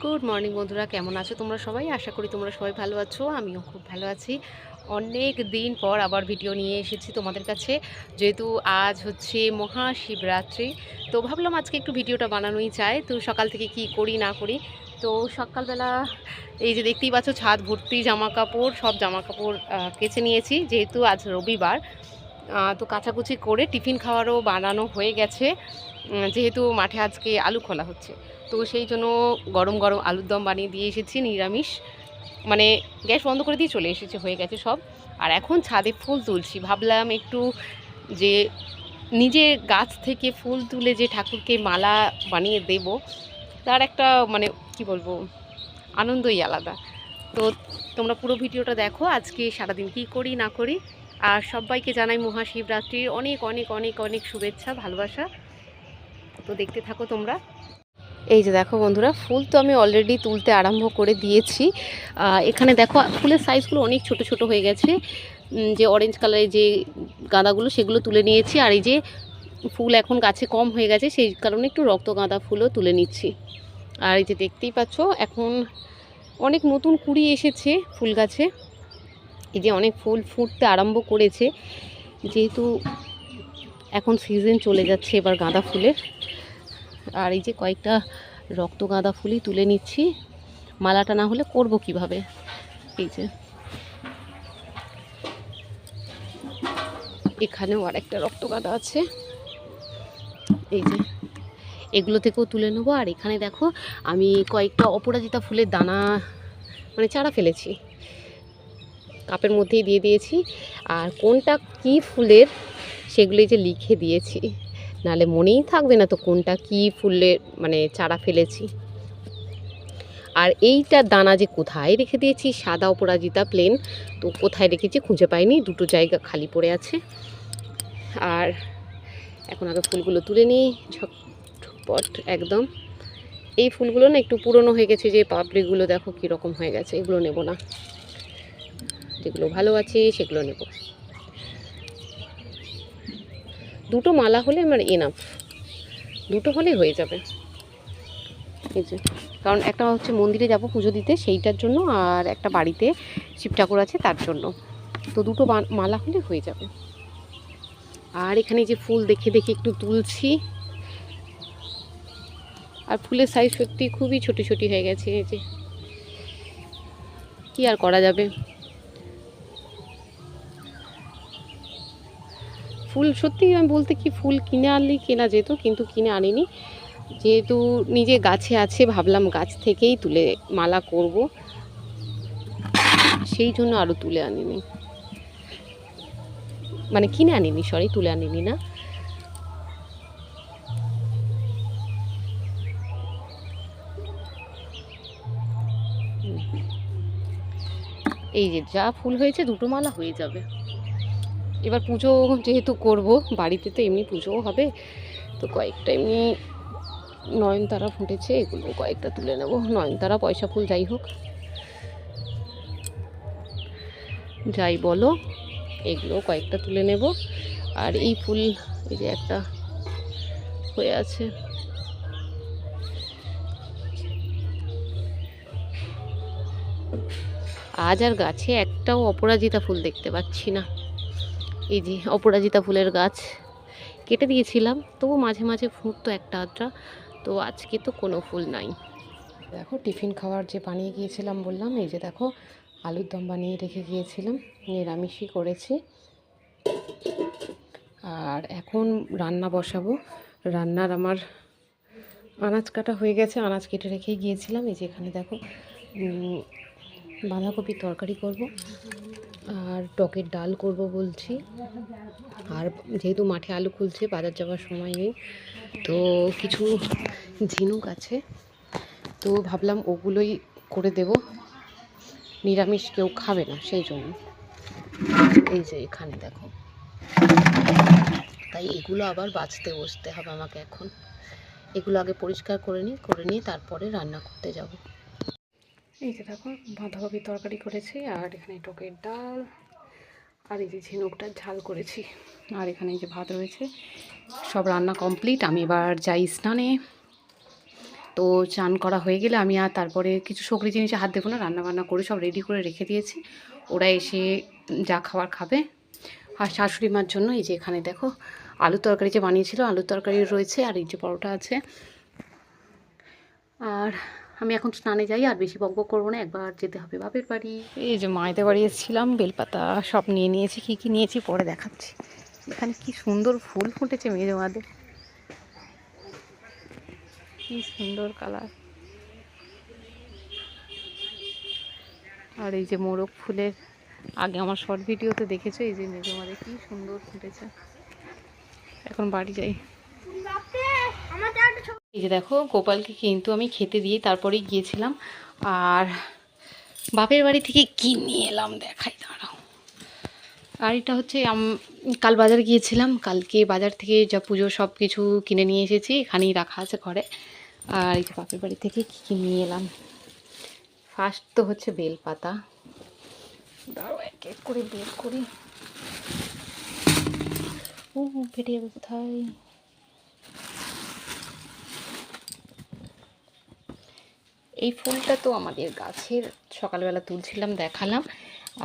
Good morning বন্ধুরা, কেমন আছো তোমরা সবাই? আশা করি তোমরা সবাই ভালো আছো। আমিও খুব ভালো আছি। অনেক দিন পর আবার ভিডিও নিয়ে এসেছি তোমাদের কাছে, যেহেতু আজ হচ্ছে মহাশিবরাত্রি। তো ভাবলাম আজকে একটু ভিডিওটা বানানোই চাই। তো সকাল থেকে কি করি না করি, তো সকালবেলা এই যে দেখতেই পাচ্ছ ছাদ ভর্তি জামা কাপড়, সব জামা কাপড় কেচে নিয়েছি, যেহেতু আজ রবিবার। তো কাচাকুচি করে টিফিন খাওয়ারও বানানো হয়ে গেছে, যেহেতু মাঠে আজকে আলু খোলা হচ্ছে। তো সেই জন্য গরম গরম আলুর দম বানিয়ে দিয়ে এসেছি, নিরামিষ। মানে গ্যাস বন্ধ করে দিয়ে চলে এসেছে, হয়ে গেছে সব। আর এখন ছাদে ফুল তুলছি। ভাবলাম একটু যে নিজে গাছ থেকে ফুল তুলে যে ঠাকুরকে মালা বানিয়ে দেব, তার একটা মানে কি বলবো, আনন্দই আলাদা। তো তোমরা পুরো ভিডিওটা দেখো, আজকে সারাদিন কী করি না করি। আর সবাইকে জানাই মহাশিবরাত্রির অনেক অনেক অনেক অনেক শুভেচ্ছা, ভালোবাসা। তো দেখতে থাকো তোমরা। এই যে দেখো বন্ধুরা, ফুল তো আমি অলরেডি তুলতে আরম্ভ করে দিয়েছি। এখানে দেখো ফুলের সাইজগুলো অনেক ছোট ছোট হয়ে গেছে। যে অরেঞ্জ কালারের যে গাঁদাগুলো, সেগুলো তুলে নিয়েছি। আর এই যে ফুল এখন গাছে কম হয়ে গেছে, সেই কারণে একটু রক্ত গাঁদা ফুলও তুলে নিচ্ছি। আর এই যে দেখতেই পাচ্ছ এখন অনেক নতুন কুঁড়ি এসেছে ফুল গাছে। এই যে অনেক ফুল ফুটতে আরম্ভ করেছে, যেহেতু এখন সিজন চলে যাচ্ছে এবার গাঁদা ফুলের। আর এই যে কয়েকটা রক্ত গাঁদা ফুলই তুলে নিচ্ছি, মালাটা না হলে করব কিভাবে। এই যে এখানেও আর একটা রক্ত গাঁদা আছে, এই যে এগুলো থেকেও তুলে নেবো। আর এখানে দেখো আমি কয়েকটা অপরাজিতা ফুলের দানা মানে চারা ফেলেছি, কাপের মধ্যেই দিয়ে দিয়েছি। আর কোনটা কি ফুলের সেগুলি যে লিখে দিয়েছি, নাহলে মনেই থাকবে না তো কোনটা কি ফুলের মানে চারা ফেলেছি। আর এইটা দানা যে কোথায় রেখে দিয়েছি, সাদা অপরাজিতা প্লেন, তো কোথায় রেখেছি খুঁজে পাইনি, দুটো জায়গা খালি পড়ে আছে। আর এখন আগে ফুলগুলো তুলে নিই ঝটপট একদম। এই ফুলগুলো না একটু পুরনো হয়ে গেছে, যে পাপড়িগুলো দেখো কীরকম হয়ে গেছে, এগুলো নেব না, যেগুলো ভালো আছে সেগুলো নেব। দুটো মালা হলে আমার এনাফ, দুটো হলেই হয়ে যাবে। এই যে কারণ একটা হচ্ছে মন্দিরে যাব পুজো দিতে, সেইটার জন্য, আর একটা বাড়িতে শিব ঠাকুর আছে তার জন্য। তো দুটো মালা হলে হয়ে যাবে। আর এখানে যে ফুল দেখে দেখে একটু তুলছি। আর ফুলের সাইজ সত্যি খুবই ছোটি ছোটি হয়ে গেছে, এই যে কি আর করা যাবে। ফুল সত্যি আমি বলতে কি, ফুল কিনে আনলেই কেনা যেত, কিন্তু কিনে আনিনি। যেহেতু নিজে গাছে আছে, ভাবলাম গাছ থেকেই তুলে মালা করব, সেই জন্য আরও তুলে আনিনি, মানে কিনে আনিনি, সরি তুলে আনিনি না। এই যে যা ফুল হয়েছে দুটো মালা হয়ে যাবে। এবার পুজো যেহেতু করব বাড়িতে, তো এমনি পুজোও হবে, তো কয়েকটা এমনি নয়নতারা ফুটেছে, এগুলো কয়েকটা তুলে নেব। নয়নতারা পয়সা ফুল যাই হোক, যাই বলো, এগুলো কয়েকটা তুলে নেব। আর এই ফুল এই যে একটা হয়ে আছে, আজ আর গাছে একটাও অপরাজিতা ফুল দেখতে পাচ্ছি না। এই যে অপরাজিতা ফুলের গাছ কেটে দিয়েছিলাম, তবু মাঝে মাঝে ফুটতো একটা আধটা, তো আজকে তো কোনো ফুল নাই। দেখো টিফিন খাওয়ার যে বানিয়ে গিয়েছিলাম বললাম, এই যে দেখো আলুর দম বানিয়ে রেখে গিয়েছিলাম, নিরামিষই করেছি। আর এখন রান্না বসাবো। রান্নার আমার আনাজ কাটা হয়ে গেছে, আনাজ কেটে রেখেই গিয়েছিলাম। এই যে এখানে দেখো বাঁধাকপির তরকারি করব, আর টকের ডাল করব বলছি। আর যেহেতু মাঠে আলু খুলছে, বাজার যাওয়ার সময় নেই, তো কিছু ঝিনুক আছে, তো ভাবলাম ওগুলোই করে দেব, নিরামিষ কেউ খাবে না সেই জন্য। এই যে এখানে দেখো, তাই এগুলো আবার বাছতে বসতে হবে আমাকে এখন। এগুলো আগে পরিষ্কার করে নিই তারপরে রান্না করতে যাব। এই যে দেখো বাঁধাকপি তরকারি করেছি, আর এখানে টকের ডাল, আর এই যে ঝিনুকটার ঝাল করেছি, আর এখানে এই যে ভাত রয়েছে। সব রান্না কমপ্লিট। আমি এবার যাই স্নানে, তো চান করা হয়ে গেলে আমি আর তারপরে কিছু সবজি জিনিসে হাত দেবো না, রান্নাবান্না করে সব রেডি করে রেখে দিয়েছি। ওরা এসে যা খাবার খাবে। আর শাশুড়ি মার জন্য এই যে এখানে দেখো আলুর তরকারি যে বানিয়েছিল, আলুর তরকারি রয়েছে, আর এই যে পরোটা আছে। আর আমি এখন স্নানে যাই, আর বেশি বকবক করবো না, একবার যেতে হবে বাপের বাড়ি। এই যে মায়েদের বাড়ি এসেছিলাম, বেলপাতা সব নিয়ে নিয়েছি, কী কী নিয়েছি পরে দেখাচ্ছি। এখানে কি সুন্দর ফুল ফুটেছে মেজো মাদে, কি সুন্দর কালার। আর এই যে মোরগ ফুলের, আগে আমার শর্ট ভিডিওতে দেখেছো, এই যে মেজো মাদে কি সুন্দর ফুটেছে। এখন বাড়ি যাই। এই যে দেখো গোপালকে কিন্তু আমি খেতে দিয়ে তারপরেই গিয়েছিলাম। আর বাপের বাড়ি থেকে কি নিয়ে এলাম দেখাই, দাঁড়াও। আর এটা হচ্ছে কাল বাজার গিয়েছিলাম, কালকে বাজার থেকে যা পুজো সব কিছু কিনে নিয়ে এসেছি, এখানেই রাখা আছে ঘরে। আর এই যে বাপের বাড়ি থেকে কী কী নিয়ে এলাম। ফার্স্ট তো হচ্ছে বেলপাতা, দাঁড়াও এক এক করে বের করি। ও ফেটে যাবে কোথায়। এই ফুলটা তো আমাদের গাছের, সকালবেলা তুলছিলাম দেখালাম।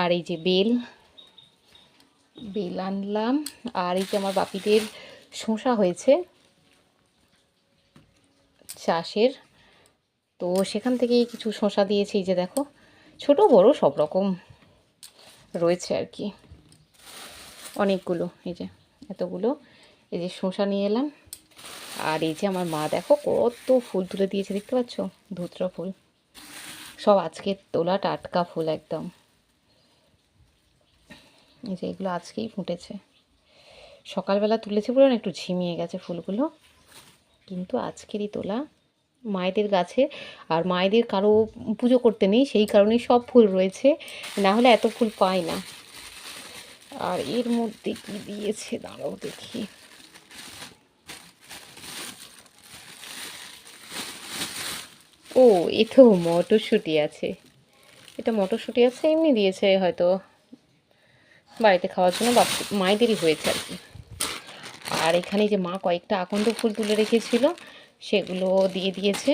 আর এই যে বেল আনলাম। আর এই যে আমার বাপিদের শসা হয়েছে চাষের, তো সেখান থেকেই কিছু শসা দিয়েছে। এই যে দেখো ছোট বড় সব রকম রয়েছে আর কি, অনেকগুলো। এই যে এতগুলো, এই যে শসা নিয়ে এলাম। আর এই যে আমার মা দেখো কত ফুল তুলে দিয়েছে, দেখতে পাচ্ছ, ধুতরা ফুল সব আজকে তোলা, টাটকা ফুল একদম। এই যে এগুলো আজকেই ফুটেছে, সকালবেলা তুলেছে, পুরো একটু ঝিমিয়ে গেছে ফুলগুলো, কিন্তু আজকেরই তোলা মায়েদের গাছে। আর মায়েদের কারো পুজো করতে নেই, সেই কারণেই সব ফুল রয়েছে, না হলে এত ফুল পাই না। আর এর মধ্যে কি দিয়েছে দাঁড়াও দেখি। ও এ তো মটরশুঁটি আছে, এটা মটরশুঁটি আছে, এমনি দিয়েছে হয়তো বাড়িতে খাওয়ার জন্য, বা মায়েদেরই হয়েছে আর কি। আর এখানে যে মা কয়েকটা আকন্দ ফুল তুলে রেখেছিল, সেগুলো দিয়ে দিয়েছে।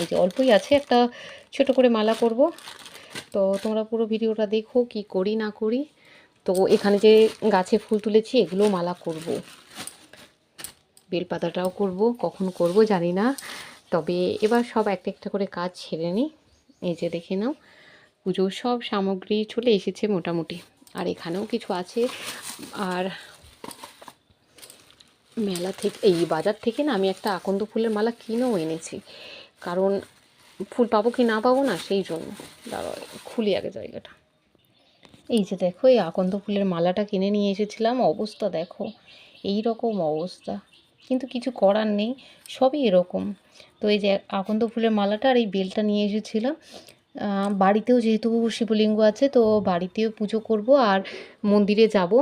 এই যে অল্পই আছে, একটা ছোট করে মালা করব। তো তোমরা পুরো ভিডিওটা দেখো কি করি না করি। তো এখানে যে গাছে ফুল তুলেছি এগুলো মালা করব, বেলপাতাটাও করব, কখন করব জানি না। তবে এবার সব একটা একটা করে কাজ ছেড়ে নিই। এই যে দেখে নাও পুজোর সব সামগ্রী চলে এসেছে মোটামুটি। আর এখানেও কিছু আছে। আর মেলা থেকে, এই বাজার থেকে না আমি একটা আকন্দ ফুলের মালা কিনেও এনেছি, কারণ ফুল পাবো কি না পাবো না সেই জন্য। দাঁড়াও খুলি আগে জায়গাটা। এই যে দেখো এই আকন্দ ফুলের মালাটা কিনে নিয়ে এসেছিলাম, অবস্থা দেখো এই রকম অবস্থা, কিন্তু কিছু করার নেই, সবই এরকম। তো এই যে আকন্দ ফুলের মালাটা আর এই বেলটা নিয়ে এসেছিলাম। বাড়িতেও যেহেতু শিবলিঙ্গ আছে, তো বাড়িতেও পুজো করব আর মন্দিরে যাব,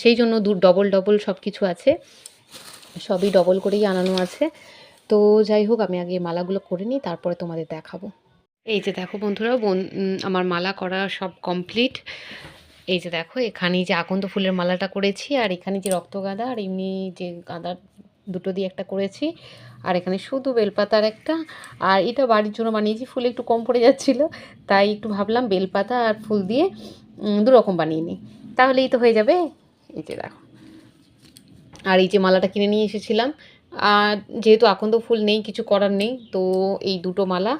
সেই জন্য ডবল ডবল সব কিছু আছে, সবই ডবল করেই আনানো আছে। তো যাই হোক আমি আগে মালাগুলো করে নিই, তারপরে তোমাদের দেখাবো। এই যে দেখো বন্ধুরা, আমার মালা করা সব কমপ্লিট। এই যে দেখো এখানে যে আকন্দ ফুলের মালাটা করেছি, আর এখানে যে রক্তগাঁদা আর এমনি যে গাঁদা দুটো দিয়ে একটা করেছি, আর এখানে শুধু বেলপাতার একটা। আর এটা বাড়ির জন্য বানিয়েছি, ফুল একটু কম পড়ে যাচ্ছিলো, তাই একটু ভাবলাম বেলপাতা আর ফুল দিয়ে দুরকম বানিয়ে নিই, তাহলেই তো হয়ে যাবে। এই যে দেখো, আর এই যে মালাটা কিনে নিয়ে এসেছিলাম, আর যেহেতু আকন্দ ফুল নেই কিছু করার নেই, তো এই দুটো মালা,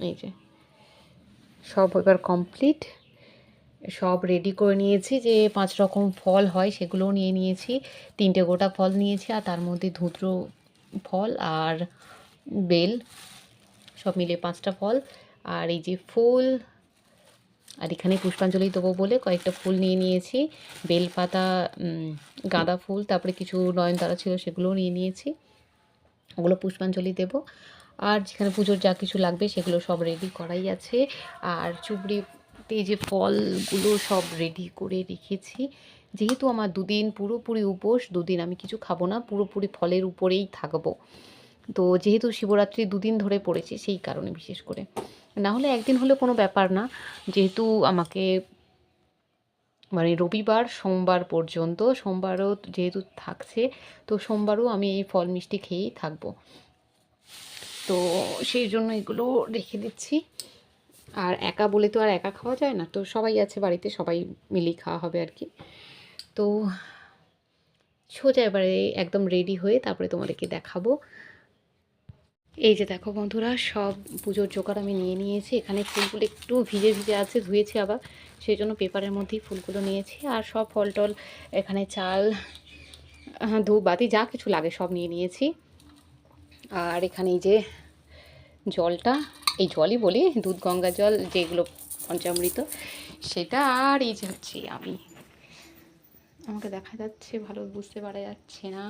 এই যে সব এবার কমপ্লিট, সব রেডি করে নিয়েছি। যে 5 রকম ফল হয় সেগুলোও নিয়ে নিয়েছি, 3টে গোটা ফল নিয়েছি, আর তার মধ্যে ধুত্র ফল আর বেল, সব মিলে 5টা ফল। আর এই যে ফুল, আর এখানে পুষ্পাঞ্জলি দেবো বলে কয়েকটা ফুল নিয়ে নিয়েছি, বেলপাতা, গাঁদা ফুল, তারপরে কিছু নয়নতারা ছিল সেগুলোও নিয়ে নিয়েছি, ওগুলো পুষ্পাঞ্জলি দেব। আর যেখানে পুজোর যা কিছু লাগবে সেগুলো সব রেডি করাই আছে। আর চুবড়িতে যে ফলগুলো সব রেডি করে রেখেছি, যেহেতু আমার 2 দিন পুরোপুরি উপোস, 2 দিন আমি কিছু খাবো না, পুরোপুরি ফলের উপরেই থাকবো। তো যেহেতু শিবরাত্রি 2 দিন ধরে পড়েছে সেই কারণে বিশেষ করে, না হলে একদিন হলে কোনো ব্যাপার না, যেহেতু আমাকে মানে রবিবার সোমবার পর্যন্ত, সোমবারও যেহেতু থাকছে তো সোমবারও আমি এই ফল মিষ্টি খেয়েই থাকবো। তো সেই জন্য এগুলো রেখে দিচ্ছি। আর একা বলে তো আর একা খাওয়া যায় না, তো সবাই আছে বাড়িতে, সবাই মিলেই খাওয়া হবে আর কি। তো সোজা এবারে একদম রেডি হয়ে তারপরে তোমাদেরকে দেখাবো। এই যে দেখো বন্ধুরা, সব পুজোর জোগাড় আমি নিয়ে নিয়েছি। এখানে ফুলগুলো একটু ভিজে ভিজে আছে, ধুয়েছি আবার, সেই জন্য পেপারের মধ্যেই ফুলগুলো নিয়েছি। আর সব ফল টল এখানে চাল, ধূপ বাতি যা কিছু লাগে সব নিয়ে নিয়েছি। আর এখানে এই যে জলটা, এই জলই বলি, দুধ গঙ্গা জল যেগুলো পঞ্চামৃত সেটা। আর এই যে হচ্ছে আমি, আমাকে দেখা যাচ্ছে ভালো বুঝতে পারা যাচ্ছে না,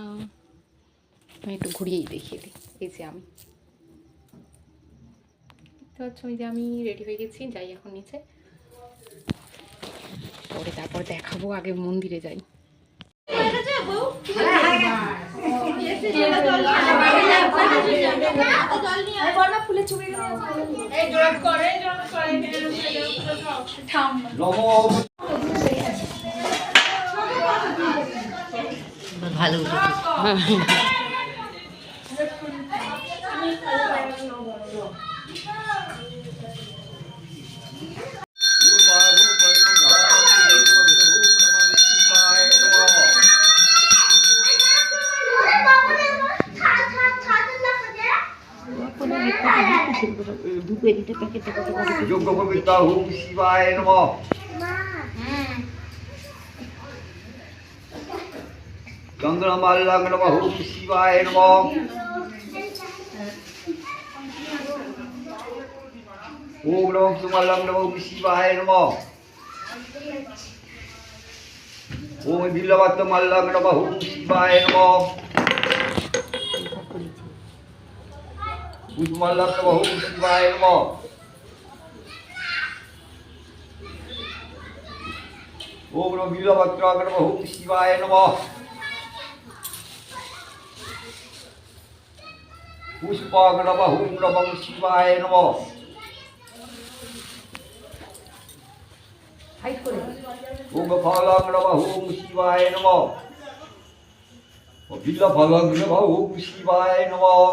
আমি একটু ঘুরিয়েই দেখিয়ে দিই। এই যে আমি, তো হচ্ছে ওই যে আমি রেডি হয়ে গেছি, যাই এখন নিচে, পরে তারপর দেখাবো। আগে মন্দিরে যাই। ভালো যোগ্যপবিত্রা ওম শিবায় নমঃ। চন্দ্রমাল্লাং নমঃ ওম শিবায় নমঃ। ওম নমঃ সুমাল্লাং নমঃ ওম শিবায় নমঃ। ওম বিল্লবাত্তমাল্লাং নমঃ ওম শিবায় নমঃ। পুষ্পমাল্লাং নমঃ ওম শিবায় নমঃ। ওম নমঃ বিল্লবাত্তাং নমঃ ওম শিবায় নমঃ। পুষ্পাং নমঃ ওম নমঃ শিবায় নমঃ। ওম ফলাং নমঃ ওম শিবায় নমঃ। বিল্ল ফলাং নমঃ ওম শিবায় নমঃ।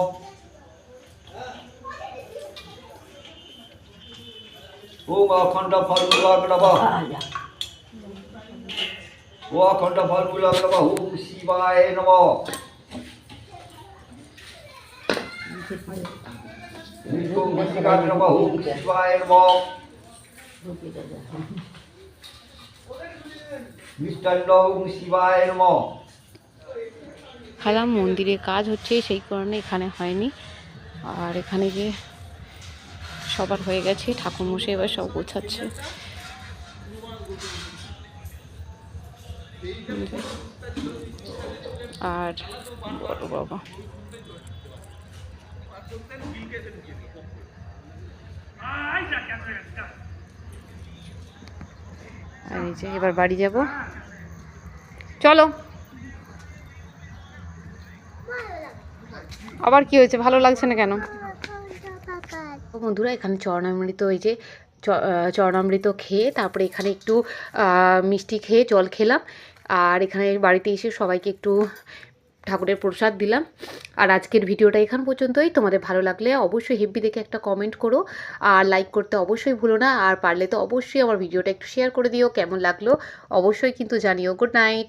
ওম অখণ্ড ফলমূলাং নমঃ। ও অখণ্ড ফলমূলাং নমঃ ওম শিবায় নমঃ। নিত্যং মৃত্তিকাং নমঃ ওম শিবায় নমঃ। মিষ্টান্ন ওম শিবায় নমঃ। খালাম মন্দিরে কাজ হচ্ছে সেই কারণে এখানে হয়নি। আর এখানে যে সবার হয়ে গেছে, ঠাকুরমশাই এবার সব গোছাচ্ছে। আর বড় বাবা, আর এই যে এবার বাড়ি যাব, চলো। আবার কি হয়েছে, ভালো লাগছে না কেন? বন্ধুরা এখানে চরণামৃত, এই যে চরণামৃত খেয়ে তারপরে এখানে একটু মিষ্টি খেয়ে জল খেলাম। আর এখানে বাড়িতে এসে সবাইকে একটু ঠাকুরের প্রসাদ দিলাম। আর আজকের ভিডিওটা এখান পর্যন্তই। তোমাদের ভালো লাগলে অবশ্যই হেব্বি দেখে একটা কমেন্ট করো, আর লাইক করতে অবশ্যই ভুলো না। আর পারলে তো অবশ্যই আমার ভিডিওটা একটু শেয়ার করে দিও। কেমন লাগলো অবশ্যই কিন্তু জানিও। Good night.